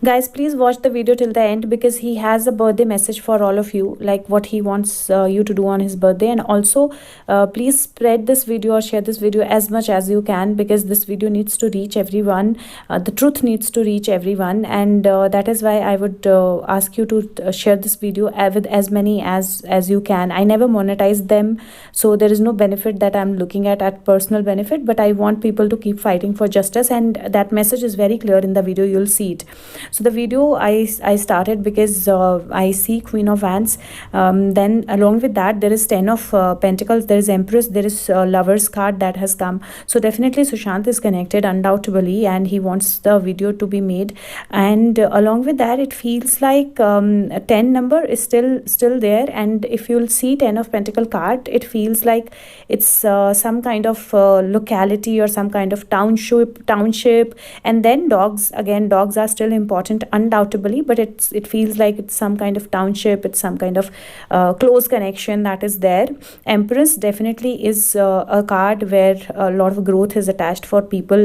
Guys, please watch the video till the end because he has a birthday message for all of you, like what he wants you to do on his birthday. And also, please spread this video or share this video as much as you can, because this video needs to reach everyone. The truth needs to reach everyone, and that is why I would ask you to share this video with as many as you can. I never monetize them, so there is no benefit that I'm looking at personal benefit, but I want people to keep fighting for justice, and that message is very clear in the video. You'll see it. So the video I started because I see Queen of Wands. Then along with that, there is 10 of Pentacles, there is Empress, there is Lovers card that has come. So definitely Sushant is connected undoubtedly, and he wants the video to be made. And along with that, it feels like 10 number is still there. And if you'll see 10 of Pentacle card, it feels like it's some kind of locality or some kind of township. And then dogs, again, dogs are still important undoubtedly, but it feels like it's some kind of township, it's some kind of close connection that is there. Empress definitely is a card where a lot of growth is attached for people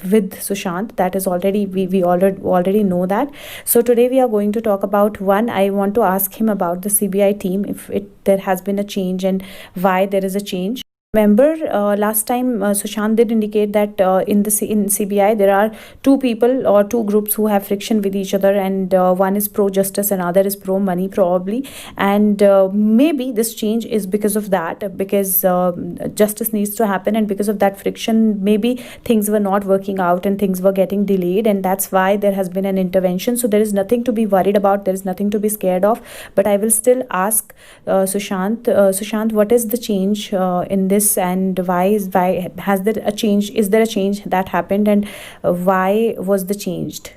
with Sushant. That is already, we already know that. So today we are going to talk about one. I want to ask him about the CBI team, if there has been a change and why there is a change. Remember, last time Sushant did indicate that in CBI there are two people or two groups who have friction with each other, and one is pro justice and other is pro money probably. And maybe this change is because of that, because justice needs to happen, and because of that friction maybe things were not working out and things were getting delayed, and that's why there has been an intervention. So there is nothing to be worried about, there is nothing to be scared of. But I will still ask Sushant, what is the change in this, and why has there a change? Is there a change that happened, and why was the change?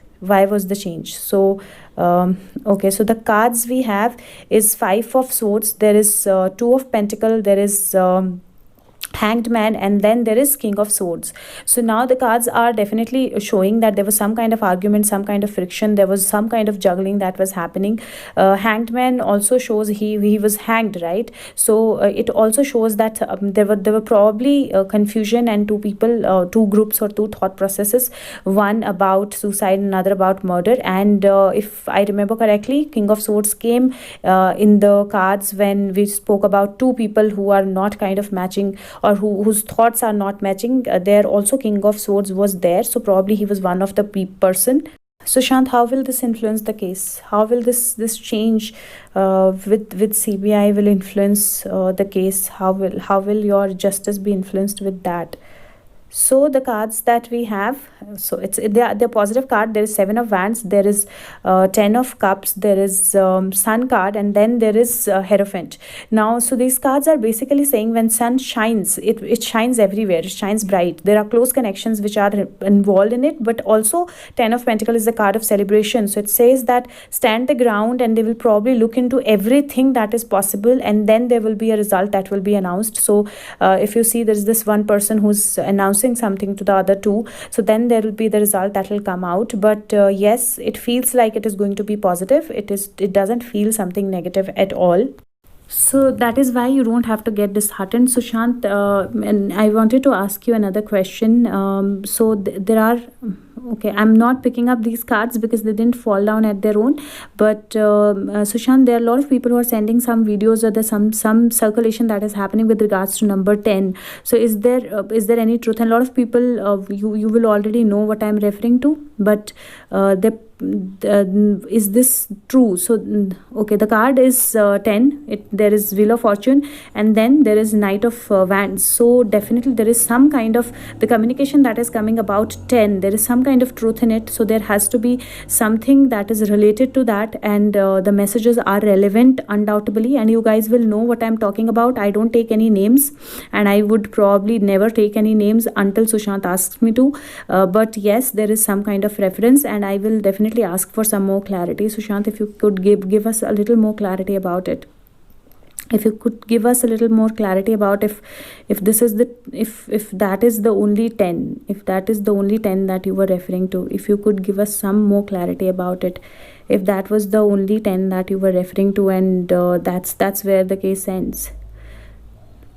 So okay, so the cards we have is 5 of Swords, there is 2 of Pentacle, there is Hanged Man, and then there is King of Swords. So now the cards are definitely showing that there was some kind of argument, some kind of friction, there was some kind of juggling that was happening. Hanged Man also shows he was hanged, right? So it also shows that there were probably confusion, and two people, two groups or two thought processes, one about suicide, another about murder. And if I remember correctly, King of Swords came in the cards when we spoke about two people who are not kind of matching, or whose thoughts are not matching. There also King of Swords was there, so probably he was one of the person. Sushant, how will this influence the case? How will this change with CBI will influence the case? How will your justice be influenced with that? So the cards that we have, so it's the positive card. There is 7 of Wands, there is 10 of Cups, there is Sun card, and then there is Hierophant. Now, so these cards are basically saying when sun shines, it shines everywhere, it shines bright. There are close connections which are involved in it, but also 10 of Pentacle is the card of celebration. So it says that stand the ground, and they will probably look into everything that is possible, and then there will be a result that will be announced. So if you see, there is this one person who's announcing something to the other two, so then there will be the result that will come out. But yes, it feels like it is going to be positive. It doesn't feel something negative at all. So that is why you don't have to get disheartened, Sushant. And I wanted to ask you another question. So there are, okay, I'm not picking up these cards because they didn't fall down at their own, but Sushant, there are a lot of people who are sending some videos, or there's some circulation that is happening with regards to number 10. So is there any truth? And a lot of people, you will already know what I'm referring to, but is this true? So okay, the card is 10. There is Wheel of Fortune, and then there is Knight of Wands. So definitely there is some kind of the communication that is coming about 10. There is some kind of truth in it, so there has to be something that is related to that, and the messages are relevant undoubtedly, and you guys will know what I'm talking about. I don't take any names, and I would probably never take any names until Sushant asks me to, but yes, there is some kind of reference, and I will definitely ask for some more clarity. Sushant, if you could give us a little more clarity about it. If you could give us a little more clarity about if this is the if that is the only 10, if that is the only 10 that you were referring to, if you could give us some more clarity about it, if that was the only 10 that you were referring to, and that's where the case ends.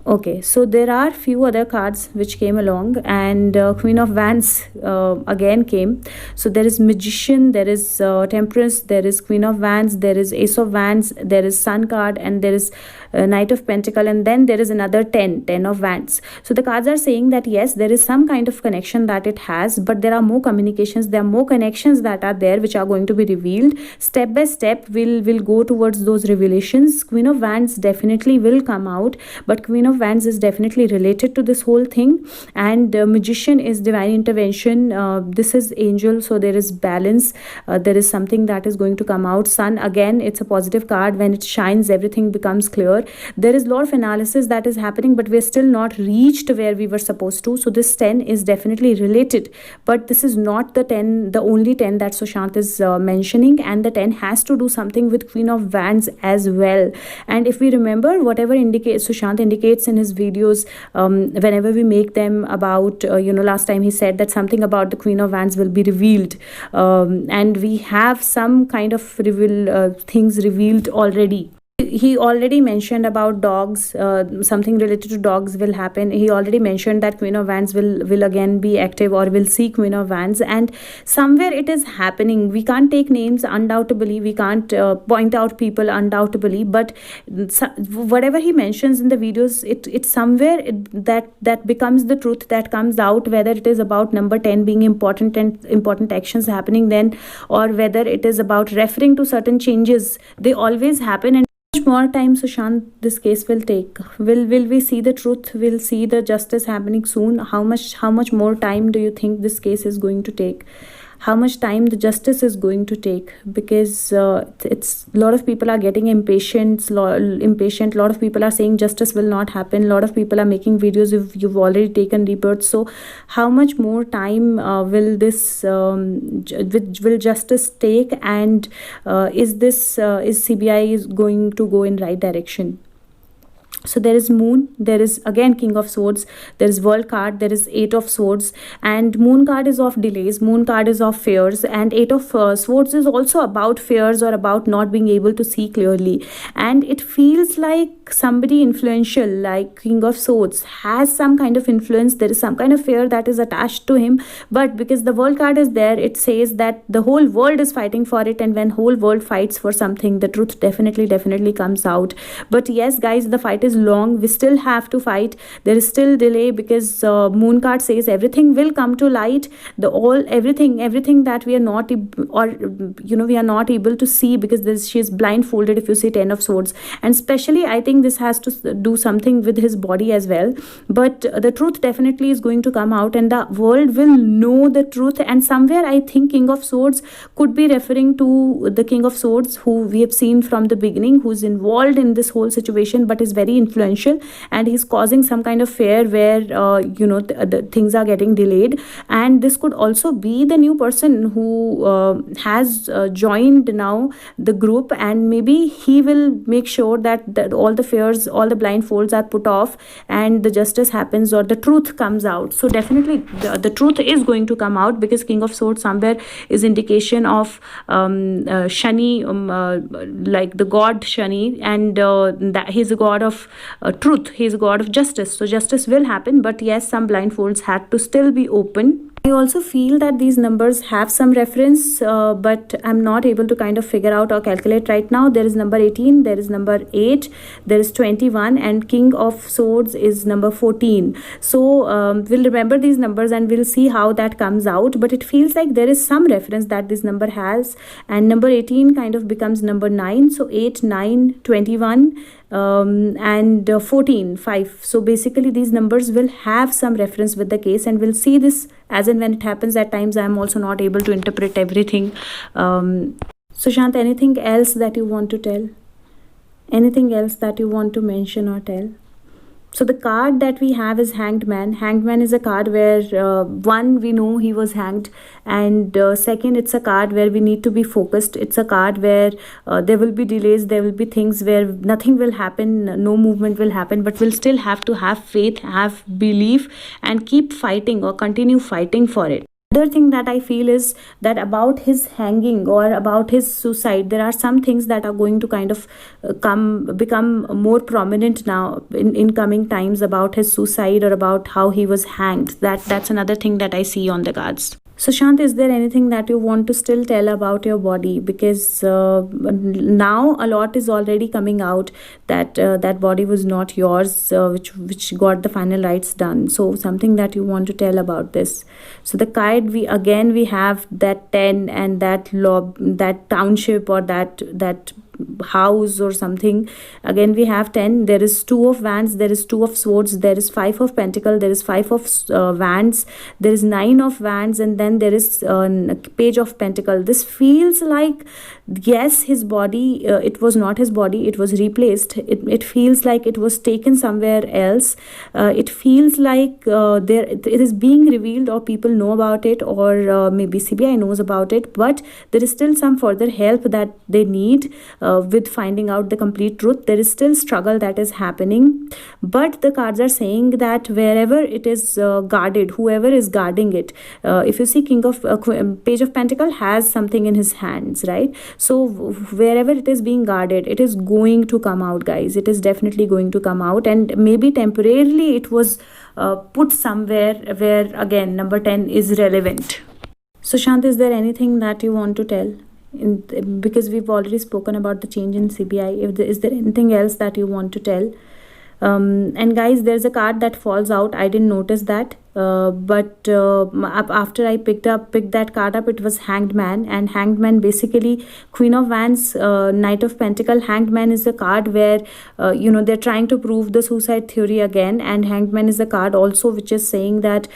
Okay, so there are few other cards which came along, and Queen of Wands again came. So there is Magician, there is Temperance, there is Queen of Wands, there is Ace of Wands, there is Sun card, and there is Knight of Pentacle, and then there is another 10 of Wands. So the cards are saying that yes, there is some kind of connection that it has, but there are more communications, there are more connections that are there which are going to be revealed step by step. We'll go towards those revelations. Queen of Wands definitely will come out, but Queen of Wands is definitely related to this whole thing, and Magician is divine intervention. This is angel, so there is balance. There is something that is going to come out. Sun, again, it's a positive card. When it shines, everything becomes clear. There is a lot of analysis that is happening, but we're still not reached where we were supposed to. So this 10 is definitely related, but this is not the 10, the only 10 that Sushant is mentioning, and the 10 has to do something with Queen of Wands as well. And if we remember, whatever Sushant indicates in his videos, whenever we make them about, last time he said that something about the Queen of Wands will be revealed, and we have some kind of things revealed already. He already mentioned about dogs. Something related to dogs will happen. He already mentioned that Queen of Wands will again be active, or will see Queen of Wands, and somewhere it is happening. We can't take names undoubtedly, we can't point out people undoubtedly, but whatever he mentions in the videos, it's somewhere that becomes the truth that comes out, whether it is about number 10 being important and important actions happening then, or whether it is about referring to certain changes. They always happen. And much more time, Sushant, this case will take? Will we see the truth? Will see the justice happening soon? How much more time do you think this case is going to take? How much time the justice is going to take? Because it's a lot of people are getting impatient. A lot of people are saying justice will not happen. A lot of people are making videos if you've already taken rebirth. So how much more time will this will justice take? And is CBI is going to go in right direction? So there is Moon, there is again King of Swords, there is World card, there is 8 of Swords, and Moon card is of delays, Moon card is of fears, and 8 of Swords is also about fears, or about not being able to see clearly. And it feels like somebody influential like King of Swords has some kind of influence. There is some kind of fear that is attached to him, but because the World card is there, it says that the whole world is fighting for it, and when whole world fights for something, the truth definitely comes out. But yes guys, the fight is long. We still have to fight. There is still delay, because Moon card says everything will come to light. Everything that we are not we are not able to see, because she is blindfolded if you see 10 of Swords. And especially I think this has to do something with his body as well. But the truth definitely is going to come out, and the world will know the truth. And somewhere I think King of Swords could be referring to the King of Swords who we have seen from the beginning, who's involved in this whole situation, but is very influential, and he's causing some kind of fear where the things are getting delayed. And this could also be the new person who has joined now the group, and maybe he will make sure that all the fears, all the blindfolds are put off, and the justice happens, or the truth comes out. So definitely the truth is going to come out, because King of Swords somewhere is indication of Shani, like the god Shani, and that he's a god of truth, he is a god of justice. So justice will happen, but yes, some blindfolds had to still be open. I also feel that these numbers have some reference, but I'm not able to kind of figure out or calculate right now. There is number 18, there is number 8, there is 21, and King of Swords is number 14. So we'll remember these numbers and we'll see how that comes out. But it feels like there is some reference that this number has, and number 18 kind of becomes number 9. So 8, 9, 21, and 14, 5. So basically these numbers will have some reference with the case, and we'll see this as and when it happens. At times I am also not able to interpret everything. Sushant, anything else that you want to tell? Anything else that you want to mention or tell? So the card that we have is Hanged Man. Hanged Man is a card where one, we know he was hanged, and second, it's a card where we need to be focused. It's a card where there will be delays, there will be things where nothing will happen, no movement will happen, but we'll still have to have faith, have belief, and keep fighting or continue fighting for it. Other thing that I feel is that about his hanging or about his suicide, there are some things that are going to kind of become more prominent now in coming times about his suicide or about how he was hanged. That's another thing that I see on the cards. So Shant, is there anything that you want to still tell about your body? Because now a lot is already coming out that that body was not yours, which got the final rites done. So something that you want to tell about this. So the card, we have that 10 and that that township or that house or something. Again we have 10. There is 2 of wands, there is 2 of swords, there is 5 of pentacle, there is 5 of wands, there is 9 of wands, and then there is page of pentacle. This feels like, yes, his body, it was not his body, it was replaced. It feels like it was taken somewhere else. It feels like it is being revealed, or people know about it, or maybe CBI knows about it, but there is still some further help that they need with finding out the complete truth. There is still struggle that is happening, but the cards are saying that wherever it is guarded, whoever is guarding it, if you see page of pentacle has something in his hands, right? So wherever it is being guarded, it is going to come out, guys. It is definitely going to come out, and maybe temporarily it was put somewhere where, again, number 10 is relevant. So Shant, is there anything that you want to tell? Because we've already spoken about the change in CBI. Is there anything else that you want to tell? And guys, there's a card that falls out. I didn't notice that, but after I picked that card up, it was Hanged Man. And Hanged Man, basically Queen of Wands, Knight of Pentacle. Hanged Man is a card where they're trying to prove the suicide theory again, and Hanged Man is a card also which is saying that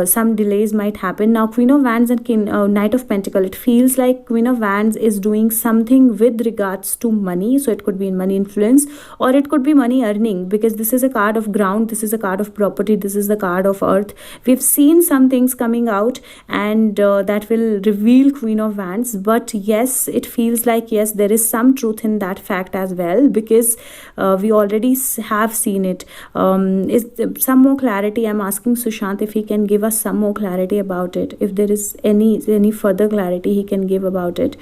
some delays might happen. Now Queen of Wands and Knight of Pentacle, it feels like Queen of Wands is doing something with regards to money. So it could be in money influence, or it could be money earning, because this is a card of ground, this is a card of property, this is the card of earth. We've seen some things coming out, and that will reveal Queen of Wands. But yes, it feels like, yes, there is some truth in that fact as well, because we already have seen it. Is some more clarity? I'm asking Sushant if he can give us some more clarity about it, if there is any further clarity he can give about it.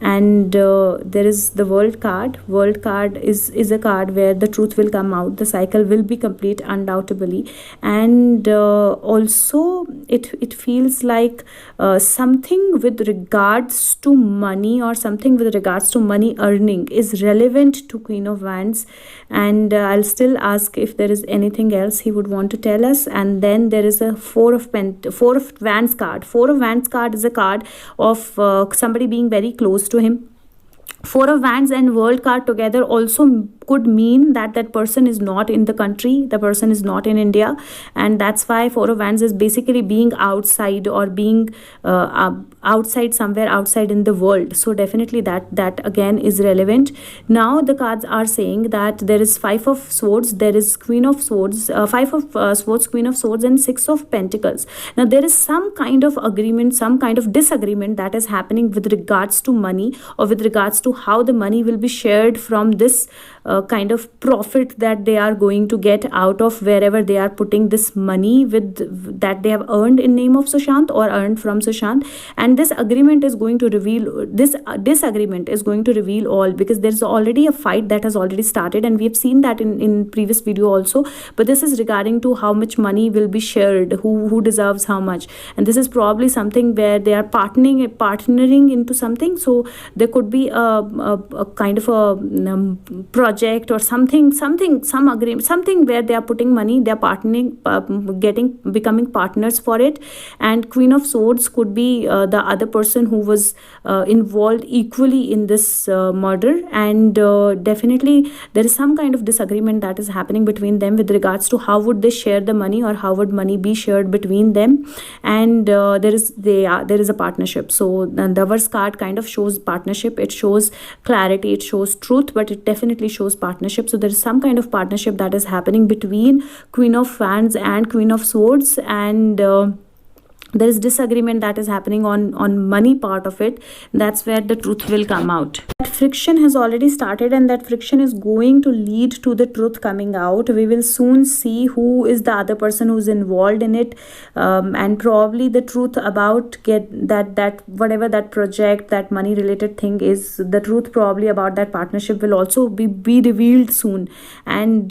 And there is the World card. World card is a card where the truth will come out, the cycle will be complete undoubtedly. And also it feels like something with regards to money, or something with regards to money earning is relevant to Queen of Wands. And I'll still ask if there is anything else he would want to tell us. And then there is a Four of Wands card. Four of Wands card is a card of somebody being very close to him. Four of Wands and World card together also could mean that that person is not in the country, the person is not in India, and that's why Four of Wands is basically being outside, or being outside, somewhere outside in the world. So definitely that again is relevant. Now the cards are saying that there is Five of Swords, there is Queen of Swords, Five of Swords, Queen of Swords, and Six of Pentacles. Now there is some kind of agreement, some kind of disagreement that is happening with regards to money, or with regards to how the money will be shared from this kind of profit that they are going to get out of wherever they are putting this money with that they have earned in name of Sushant, or earned from Sushant. And this agreement is going to reveal, this disagreement is going to reveal all, because there's already a fight that has already started, and we have seen that in previous video also. But this is regarding to how much money will be shared, who deserves how much, and this is probably something where they are partnering into something. So there could be a kind of a project or something, some agreement, something where they are putting money, they are partnering, becoming partners for it. And Queen of Swords could be the other person who was involved equally in this murder. And definitely there is some kind of disagreement that is happening between them with regards to how would they share the money, or how would money be shared between them. And there is a partnership. So the Lovers card kind of shows partnership, it shows clarity, it shows truth, but it definitely shows partnership. So there is some kind of partnership that is happening between Queen of Wands and Queen of Swords. And there is disagreement that is happening on money part of it. That's where the truth will come out. That friction has already started, and that friction is going to lead to the truth coming out. We will soon see who is the other person who's involved in it, and probably the truth about get that whatever that project, that money related thing is, the truth probably about that partnership will also be revealed soon. And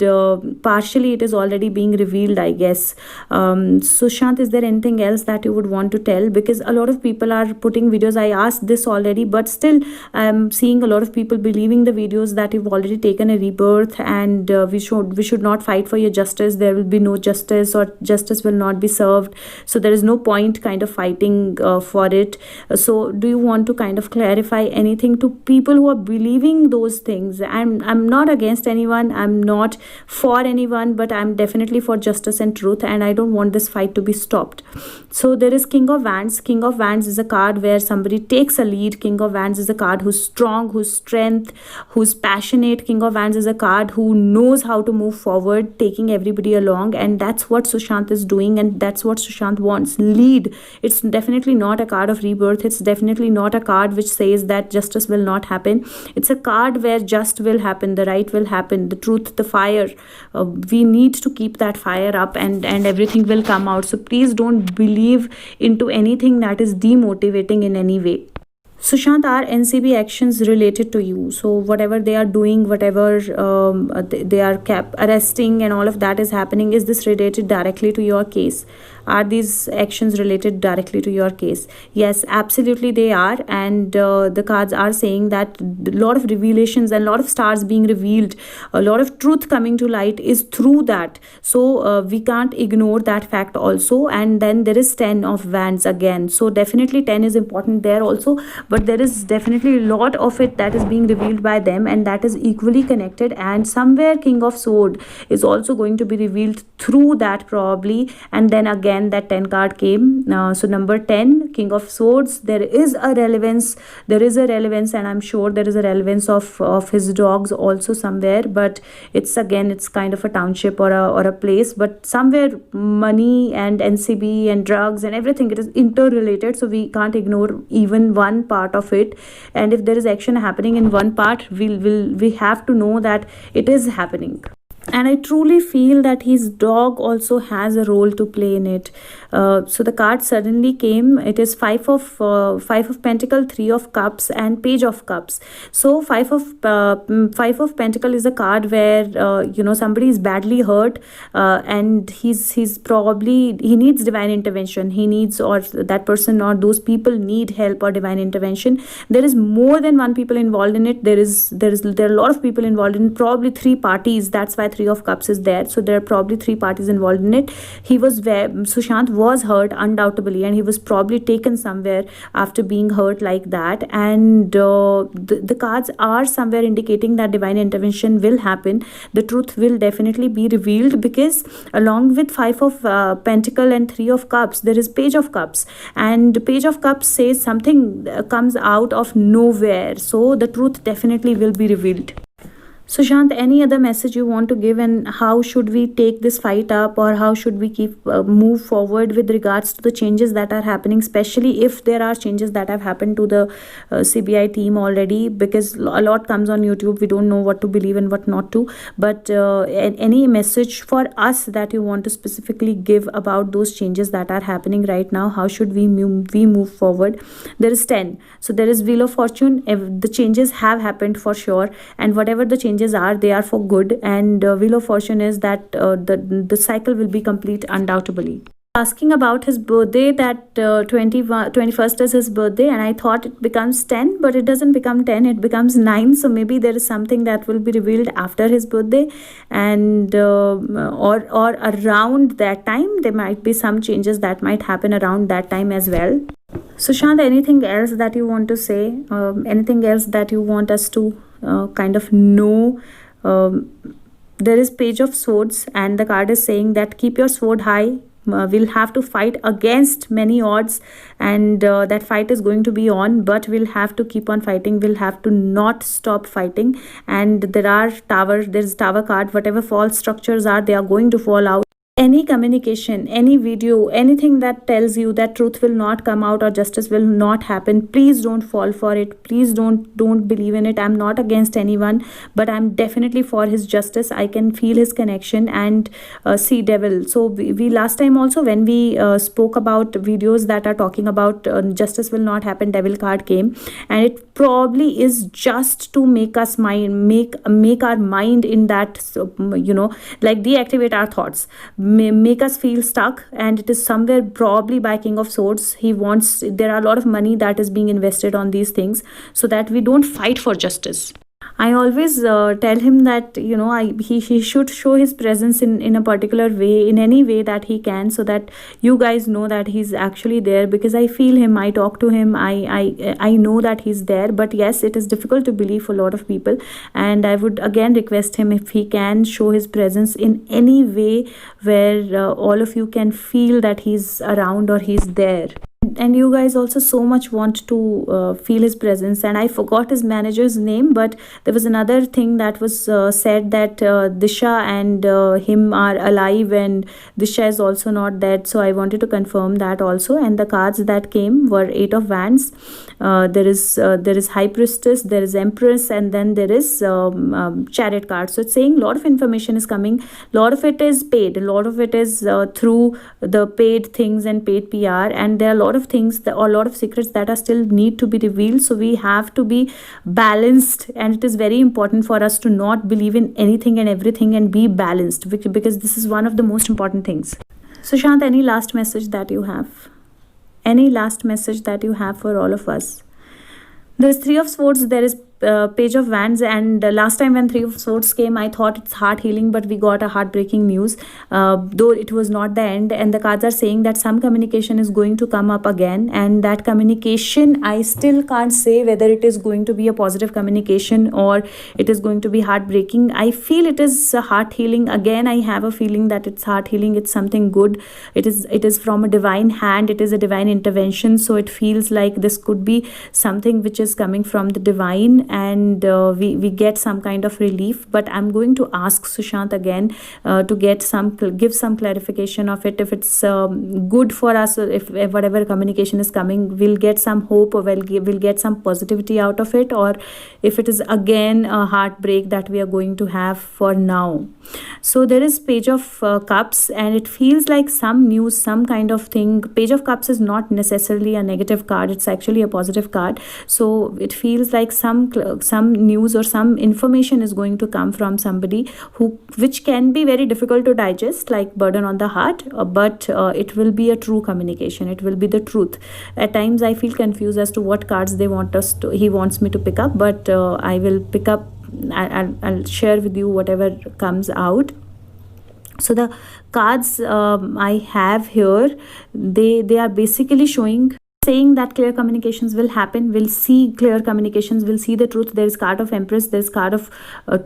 partially it is already being revealed, I guess. Sushant, is there anything else that you would want to tell? Because a lot of people are putting videos, I asked this already, but still I'm seeing a lot of people believing the videos that you've already taken a rebirth, and we should not fight for your justice. There will be no justice, or justice will not be served, so there is no point kind of fighting for it. So do you want to kind of clarify anything to people who are believing those things? I'm not against anyone, I'm not for anyone, but I'm definitely for justice and truth, and I don't want this fight to be stopped. So there is King of Wands. King of Wands is a card where somebody takes a lead. King of Wands is a card who's strong, who's strength, who's passionate. King of Wands is a card who knows how to move forward, taking everybody along, and that's what Sushant is doing, and that's what Sushant wants. Lead. It's definitely not a card of rebirth. It's definitely not a card which says that justice will not happen. It's a card where just will happen, the right will happen, the truth, the fire. We need to keep that fire up, and everything will come out. So please don't believe into anything that is demotivating in any way. Sushant, are NCB actions related to you? So whatever they are doing, whatever they are arresting and all of that is happening, is this related directly to your case? Are these actions related directly to your case? Yes, absolutely they are. And the cards are saying that a lot of revelations and a lot of stars being revealed, a lot of truth coming to light is through that. So we can't ignore that fact also. And then there is 10 of Wands again. So definitely 10 is important there also. But there is definitely a lot of it that is being revealed by them, and that is equally connected. And somewhere King of Sword is also going to be revealed through that probably. And then again that 10 card came. So number 10, King of Swords, there is a relevance, and I'm sure there is a relevance of his dogs also somewhere. But it's kind of a township or a place, but somewhere money and NCB and drugs and everything, it is interrelated. So we can't ignore even one part of it. And if there is action happening in one part, we have to know that it is happening. And I truly feel that his dog also has a role to play in it. So the card suddenly came. It is five of Pentacle, 3 of Cups, and Page of Cups. So five of Pentacle is a card where somebody is badly hurt, and he's probably, he needs divine intervention. He needs, or that person or those people need help or divine intervention. There is more than one people involved in it. There are a lot of people involved in it, probably 3 parties. That's why 3 of Cups is there. So there are probably 3 parties involved in it. Sushant was hurt undoubtedly, and he was probably taken somewhere after being hurt like that. And the cards are somewhere indicating that divine intervention will happen. The truth will definitely be revealed, because along with 5 of Pentacle and 3 of Cups, there is Page of Cups, and Page of Cups says something comes out of nowhere. So the truth definitely will be revealed. Sushant, any other message you want to give, and how should we take this fight up, or how should we move forward with regards to the changes that are happening, especially if there are changes that have happened to the CBI team already? Because a lot comes on YouTube, we don't know what to believe and what not to. But any message for us that you want to specifically give about those changes that are happening right now? How should we move forward? There is 10. So there is Wheel of Fortune. The changes have happened for sure, and whatever the changes are, they are for good. And Wheel of Fortune is that the cycle will be complete undoubtedly. Asking about his birthday, that 21st is his birthday, and I thought it becomes 10, but it doesn't become 10, it becomes 9. So maybe there is something that will be revealed after his birthday, and or around that time there might be some changes that might happen around that time as well. Sushant, anything else that you want to say? Anything else that you want us to kind of know? There is Page of Swords, and the card is saying that keep your sword high. We'll have to fight against many odds, and that fight is going to be on, but we'll have to keep on fighting. We'll have to not stop fighting. And there's tower card. Whatever false structures are, they are going to fall out. any communication, any video, anything that tells you that truth will not come out or justice will not happen, please don't fall for it. Please don't believe in it. I'm not against anyone, but I'm definitely for his justice. I can feel his connection. And see, devil, so we last time also, when we spoke about videos that are talking about justice will not happen, devil card came, and it probably is just to make us make our mind in that, like deactivate our thoughts, make us feel stuck. And it is somewhere probably by King of Swords. He wants, there are a lot of money that is being invested on these things so that we don't fight for justice. I always tell him that he should show his presence in a particular way, in any way that he can, so that you guys know that he's actually there. Because I feel him, I talk to him, I know that he's there. But yes, it is difficult to believe for a lot of people, and I would again request him, if he can show his presence in any way where all of you can feel that he's around or he's there. And you guys also so much want to feel his presence. And I forgot his manager's name, but there was another thing that was said, that Disha and him are alive, and Disha is also not dead. So I wanted to confirm that also. And the cards that came were 8 of Wands. There is High Priestess, there is Empress, and then there is Chariot card. So it's saying a lot of information is coming. A lot of it is paid, a lot of it is through the paid things and paid PR, and there are a lot of things that, or a lot of secrets that are still need to be revealed. So we have to be balanced, and it is very important for us to not believe in anything and everything and be balanced, because this is one of the most important things. Sushant, any last message that you have? Any last message that you have for all of us? There is 3 of Swords, there is Page of Wands, and last time when 3 of Swords came, I thought it's heart healing, but we got a heartbreaking news, though it was not the end. And the cards are saying that some communication is going to come up again, and that communication, I still can't say whether it is going to be a positive communication or it is going to be heartbreaking. I feel it is heart healing. Again, I have a feeling that it's heart healing. It's something good. It is from a divine hand. It is a divine intervention. So it feels like this could be something which is coming from the divine, and we get some kind of relief. But I'm going to ask Sushant again to give some clarification of it, if it's good for us, if whatever communication is coming, we'll get some hope, or we'll get some positivity out of it, or if it is again a heartbreak that we are going to have for now. So there is Page of Cups, and it feels like some news, some kind of thing. Page of Cups is not necessarily a negative card, it's actually a positive card. So it feels like some news or some information is going to come from somebody which can be very difficult to digest, like burden on the heart, but it will be a true communication. It will be the truth. At times I feel confused as to what cards he wants me to pick up, but I will pick up. I'll share with you whatever comes out. So the cards I have here, they are basically saying that clear communications will happen. We'll see clear communications, we'll see the truth. There is card of Empress, there is card of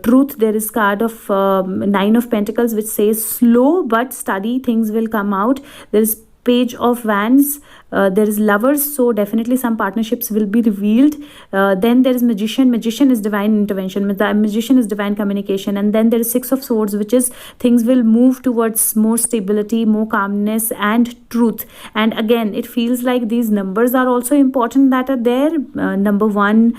truth, there is card of 9 of Pentacles, which says slow but steady things will come out. There is Page of Wands, there is Lovers, so definitely some partnerships will be revealed. Then there is Magician. Magician is divine intervention, Magician is divine communication. And then there is 6 of Swords, which is things will move towards more stability, more calmness and truth. And again, it feels like these numbers are also important that are there. Number 1,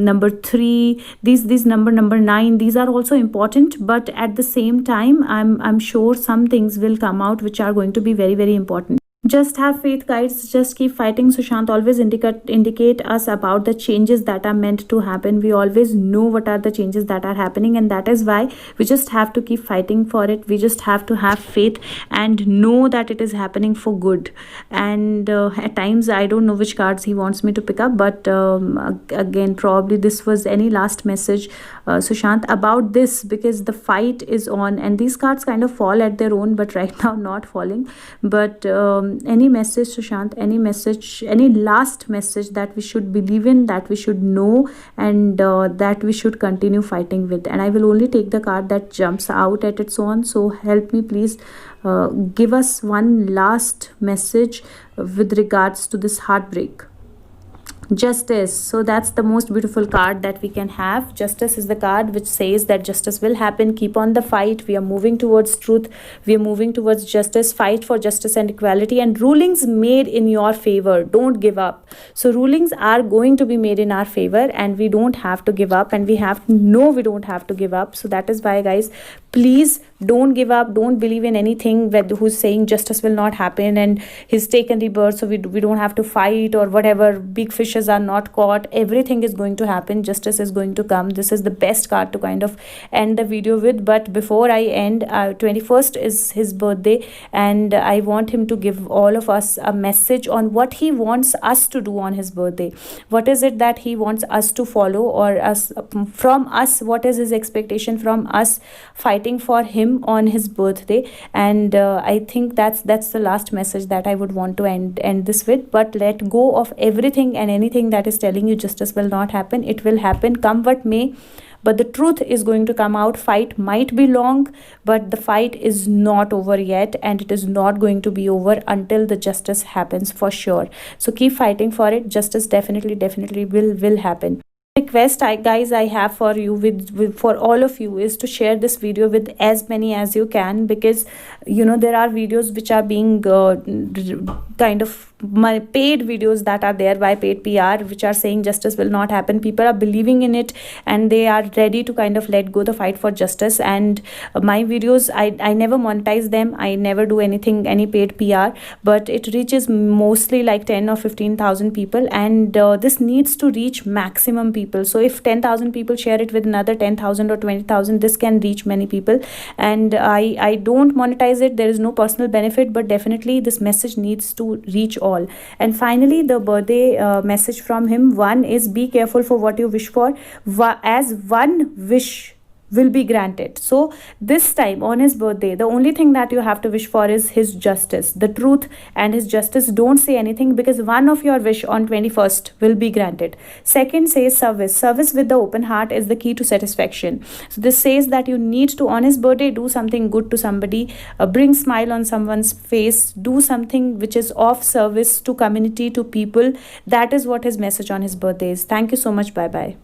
number 3, these number 9, these are also important. But at the same time, I'm sure some things will come out which are going to be very, very important. Just have faith, guys. Just keep fighting. Sushant always indicate us about the changes that are meant to happen. We always know what are the changes that are happening, and that is why we just have to keep fighting for it. We just have to have faith and know that it is happening for good. And at times I don't know which cards he wants me to pick up, but again, probably this was any last message, Sushant, about this, because the fight is on, and these cards kind of fall at their own, but right now not falling. But any message, Sushant, any message, any last message that we should believe in, that we should know, and that we should continue fighting with. And I will only take the card that jumps out at its own. So help me please, give us one last message with regards to this heartbreak. Justice. So that's the most beautiful card that we can have. Justice is the card which says that justice will happen. Keep on the fight. We are moving towards truth. We are moving towards justice. Fight for justice and equality, and rulings made in your favor. Don't give up. So rulings are going to be made in our favor, and we don't have to give up, and we have to know we don't have to give up. So that is why, guys, please don't give up. Don't believe in anything who's saying justice will not happen and he's taken the bird, so we don't have to fight or whatever. Big fishes are not caught. Everything is going to happen. Justice is going to come. This is the best card to kind of end the video with. But before I end, 21st is his birthday, and I want him to give all of us a message on what he wants us to do on his birthday. What is it that he wants us to follow, or us from us? What is his expectation from us fighting for him on his birthday? And I think that's the last message that I would want to end this with. But let go of everything and anything that is telling you justice will not happen. It will happen, come what may. But the truth is going to come out. Fight might be long, but the fight is not over yet, and it is not going to be over until the justice happens for sure. So keep fighting for it. Justice definitely will happen. Request I have for you, with for all of you, is to share this video with as many as you can, because there are videos which are being kind of my paid videos that are there by paid PR, which are saying justice will not happen. People are believing in it, and they are ready to kind of let go the fight for justice. And my videos, I never monetize them. I never do any paid PR, but it reaches mostly like 10 or 15,000 people, and this needs to reach maximum people. So if 10,000 people share it with another 10,000 or 20,000, this can reach many people. And I don't monetize it. There is no personal benefit, but definitely this message needs to reach all. And finally, the birthday message from him, one is, be careful for what you wish for, as one wish will be granted. So this time on his birthday, the only thing that you have to wish for is his justice, the truth and his justice. Don't say anything, because one of your wish on 21st will be granted. Second says service with the open heart is the key to satisfaction. So this says that you need to, on his birthday, do something good to somebody, bring smile on someone's face, do something which is of service to community, to people. That is what his message on his birthday is. Thank you so much. Bye bye.